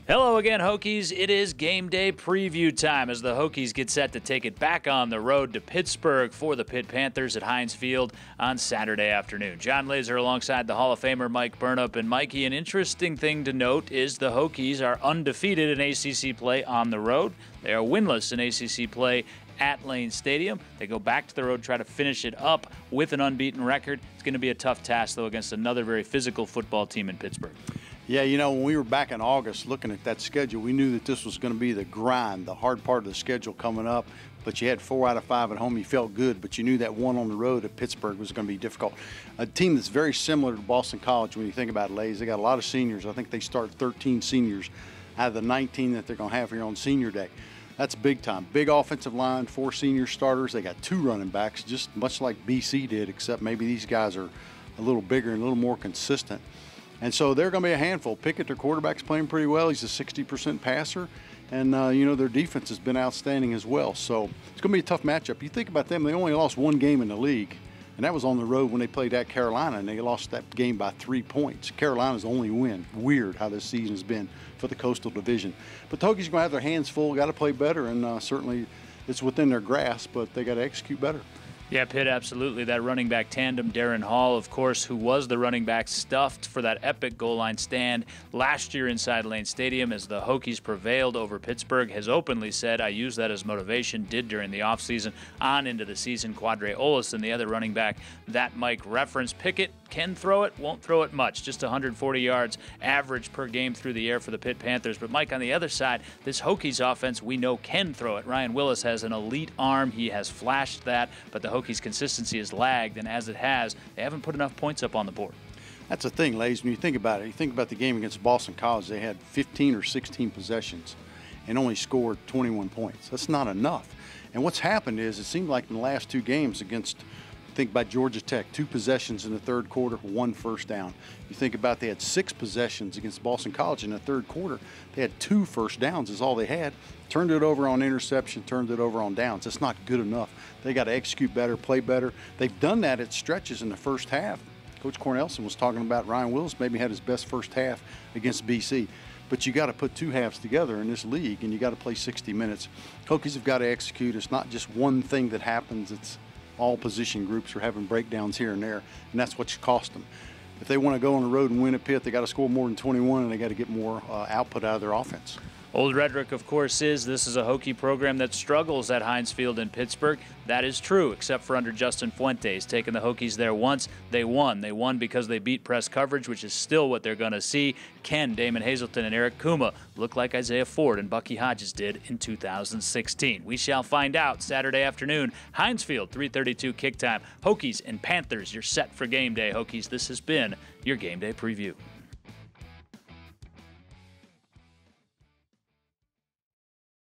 Hello again, Hokies. It is game day preview time as the Hokies get set to take it back on the road to Pittsburgh for the Pitt Panthers at Heinz Field on Saturday afternoon. John Laaser alongside the Hall of Famer Mike Burnop. And Mikey, an interesting thing to note is the Hokies are undefeated in ACC play on the road. They are winless in ACC play at Lane Stadium. They go back to the road, try to finish it up with an unbeaten record. It's going to be a tough task, though, against another very physical football team in Pittsburgh. Yeah, you know, when we were back in August looking at that schedule, we knew that this was going to be the grind, the hard part of the schedule coming up. But you had 4 out of 5 at home. You felt good, but you knew that one on the road at Pittsburgh was going to be difficult. A team that's very similar to Boston College when you think about it, Lays. They got a lot of seniors. I think they start 13 seniors out of the 19 that they're going to have here on senior day. That's big time. Big offensive line, 4 senior starters. They got 2 running backs, just much like BC did, except maybe these guys are a little bigger and a little more consistent. And so they're going to be a handful. Pickett, their quarterback's playing pretty well. He's a 60% passer. And, you know, their defense has been outstanding as well. So it's going to be a tough matchup. You think about them, they only lost 1 game in the league, and that was on the road when they played at Carolina, and they lost that game by 3 points. Carolina's only win. Weird how this season has been for the Coastal Division. But the Hokies are going to have their hands full, got to play better, and certainly it's within their grasp, but they got to execute better. Yeah, Pitt, absolutely. That running back tandem, Darren Hall, of course, who was the running back stuffed for that epic goal line stand last year inside Lane Stadium as the Hokies prevailed over Pittsburgh, has openly said, I use that as motivation, did during the offseason, on into the season. Quadre Olison, the other running back that Mike referenced. Pickett can throw it, won't throw it much, just 140 yards average per game through the air for the Pitt Panthers. But Mike, on the other side, this Hokies offense we know can throw it. Ryan Willis has an elite arm. He has flashed that, but the Hokies' consistency has lagged, and as it has, they haven't put enough points up on the board. That's the thing, Lays, when you think about it. You think about the game against Boston College, they had 15 or 16 possessions and only scored 21 points. That's not enough. And what's happened is it seemed like in the last 2 games against, think about Georgia Tech, 2 possessions in the third quarter, 1 first down. You think about they had 6 possessions against Boston College in the third quarter. They had 2 first downs is all they had. Turned it over on interception, turned it over on downs. It's not good enough. They got to execute better, play better. They've done that at stretches in the first half. Coach Cornelson was talking about Ryan Willis maybe had his best first half against BC. But you got to put 2 halves together in this league, and you got to play 60 minutes. Hokies have got to execute. It's not just one thing that happens. It's all position groups are having breakdowns here and there, and that's what's cost them. If they want to go on the road and win at Pitt, they got to score more than 21, and they got to get more output out of their offense. Old rhetoric, of course, is this is a Hokie program that struggles at Heinz Field in Pittsburgh. That is true, except for under Justin Fuentes. Taking the Hokies there once, they won. They won because they beat press coverage, which is still what they're going to see. Can Damon Hazelton and Eric Kuma look like Isaiah Ford and Bucky Hodges did in 2016? We shall find out Saturday afternoon. Heinz Field, 3:32 kick time. Hokies and Panthers, you're set for game day. Hokies, this has been your game day preview.